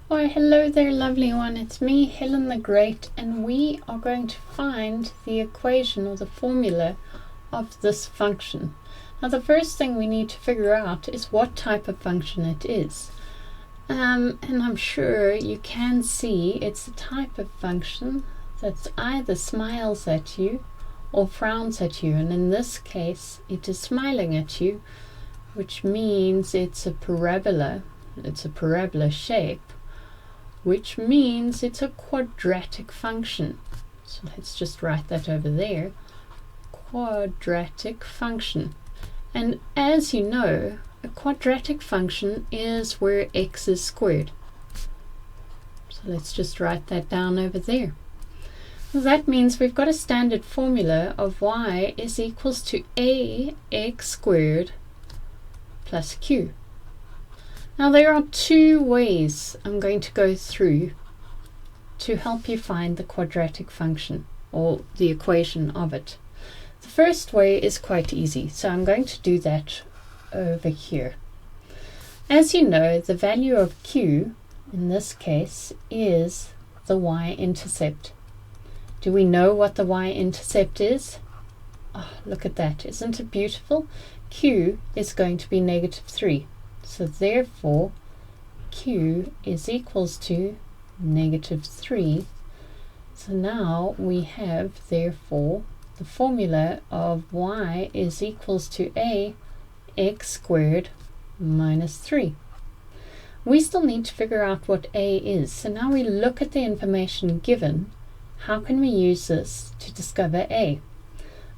Why, hello there, lovely one. It's me, Helen the Great, and we are going to find the equation or the formula of this function. Now, the first thing we need to figure out is what type of function it is. And I'm sure you can see it's a type of function that either smiles at you or frowns at you, and in this case it is smiling at you, which means it's a parabola. It's a parabola shape, which means it's a quadratic function. So let's just write that over there. Quadratic function. And as you know, a quadratic function is where x is squared. So let's just write that down over there. Well, that means we've got a standard formula of y is equals to ax squared plus q. Now there are two ways I'm going to go through to help you find the quadratic function or the equation of it. The first way is quite easy, so I'm going to do that over here. As you know, the value of q in this case is the y-intercept. Do we know what the y-intercept is? Oh, look at that. Isn't it beautiful? Q is going to be -3. So therefore, q is equals to -3. So now we have, therefore, the formula of y is equals to ax squared minus 3. We still need to figure out what a is. So now we look at the information given. How can we use this to discover a?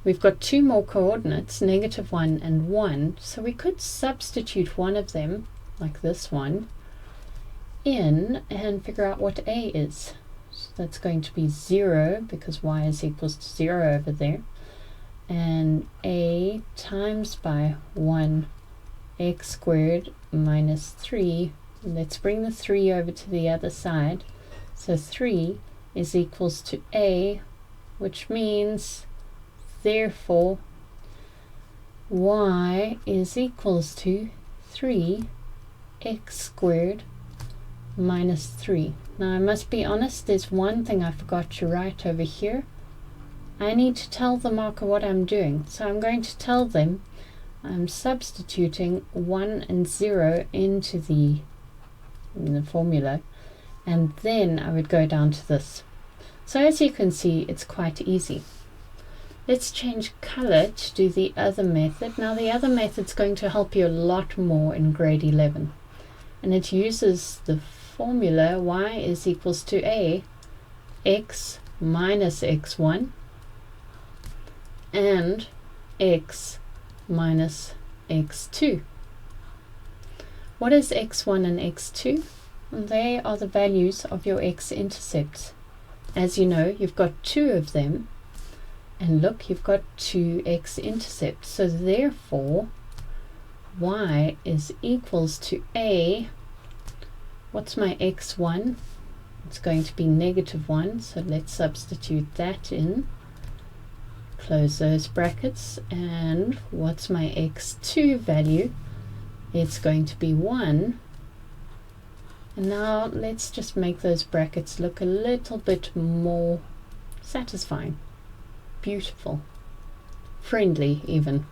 We've got two more coordinates, -1 and 1, so we could substitute one of them, like this one, in and figure out what a is. So that's going to be 0, because y is equals to 0 over there, and a times by 1 x squared minus 3. Let's bring the 3 over to the other side. So 3 is equals to a, which means therefore y is equals to 3x squared minus 3. Now I must be honest, there's one thing I forgot to write over here. I need to tell the marker what I'm doing. So I'm going to tell them I'm substituting 1 and 0 into the formula, and then I would go down to this. So as you can see, it's quite easy. Let's change color to do the other method. Now the other method's going to help you a lot more in grade 11. And it uses the formula y is equals to a x minus x1 and x minus x2. What is x1 and x2? Well, they are the values of your x-intercepts. As you know, you've got two of them. And look, you've got two x-intercepts. So therefore, y is equals to a. What's my x1? It's going to be -1. So let's substitute that in. Close those brackets. And what's my x2 value? It's going to be 1. And now let's just make those brackets look a little bit more satisfying. Beautiful, friendly even.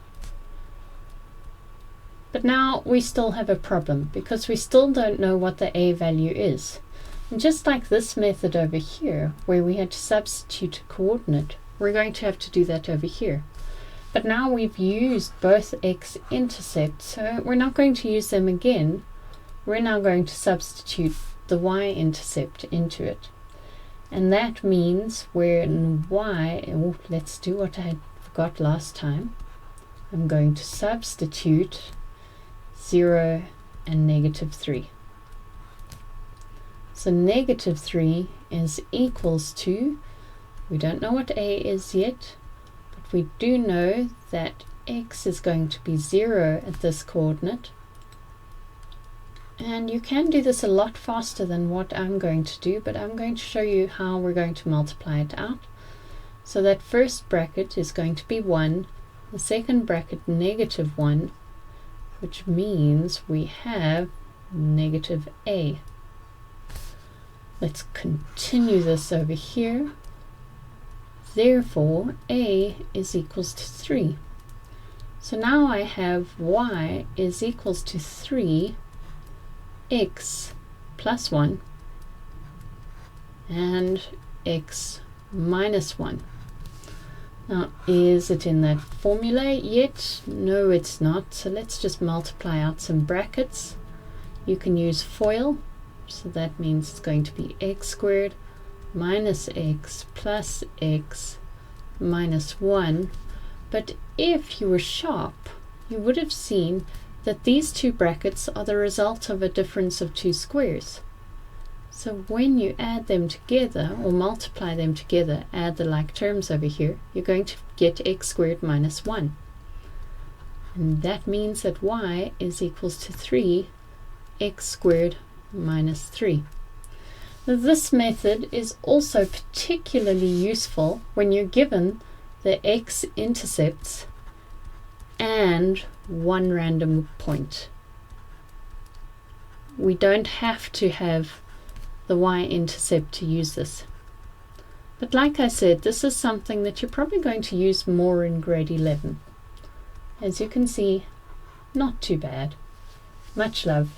But now we still have a problem because we still don't know what the a value is. And just like this method over here where we had to substitute a coordinate, we're going to have to do that over here. But now we've used both x-intercepts, so we're not going to use them again. We're now going to substitute the y-intercept into it. And that means when y, let's do what I forgot last time. I'm going to substitute 0 and -3. So -3 is equals to, we don't know what a is yet, but we do know that x is going to be 0 at this coordinate. And you can do this a lot faster than what I'm going to do, but I'm going to show you how we're going to multiply it out. So that first bracket is going to be 1, the second bracket -1, which means we have -a. Let's continue this over here. Therefore, a is equals to 3. So now I have y is equals to 3 x plus 1 and x minus 1. Now, is it in that formula yet? No, it's not. So let's just multiply out some brackets. You can use FOIL. So that means it's going to be x squared minus x plus x minus 1. But if you were sharp, you would have seen that these two brackets are the result of a difference of two squares. So when you add them together, or multiply them together, add the like terms over here, you're going to get x squared minus 1. And that means that y is equals to 3 x squared minus 3. Now, this method is also particularly useful when you're given the x-intercepts and one random point. We don't have to have the y-intercept to use this. But like I said, this is something that you're probably going to use more in grade 11. As you can see, not too bad. Much love.